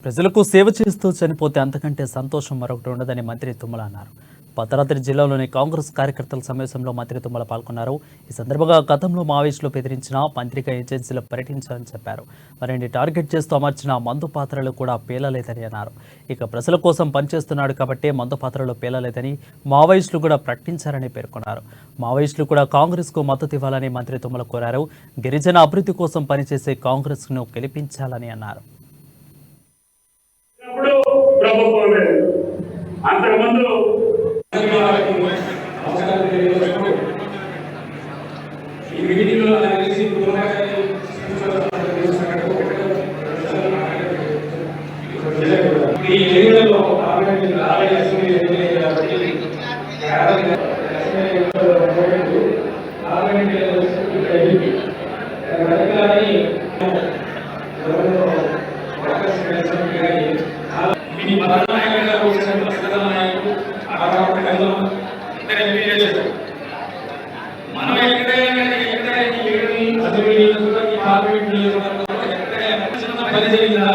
ప్రజలకు సేవ చేస్తూ చనిపోతే అంతకంటే సంతోషం మరొకటి ఉండదని మంత్రి తుమ్మల అన్నారు. భద్రాద్రి జిల్లాలోని కాంగ్రెస్ కార్యకర్తల సమావేశంలో మంత్రి తుమ్మల పాల్గొన్నారు. ఈ సందర్భంగా గతంలో మావోయిస్టులు బెదిరించిన పత్రికా ఏజెన్సీలు పర్యటించాలని చెప్పారు. మరిన్ని టార్గెట్ చేస్తూ అమర్చిన మందు పాత్రలు కూడా పేలలేదని అన్నారు. ఇక ప్రజల కోసం పనిచేస్తున్నాడు కాబట్టి మందు పాత్రలు పేలలేదని మావోయిస్టులు కూడా ప్రకటించారని పేర్కొన్నారు. మావోయిస్టులు కూడా కాంగ్రెస్కు మద్దతు ఇవ్వాలని మంత్రి తుమ్మల కోరారు. గిరిజన అభివృద్ధి కోసం పనిచేసే కాంగ్రెస్ను గెలిపించాలని అన్నారు. ప్రభుత్వం లేదు. అంతకుముందు మనం ఎక్కడైనా పని జరిగిందా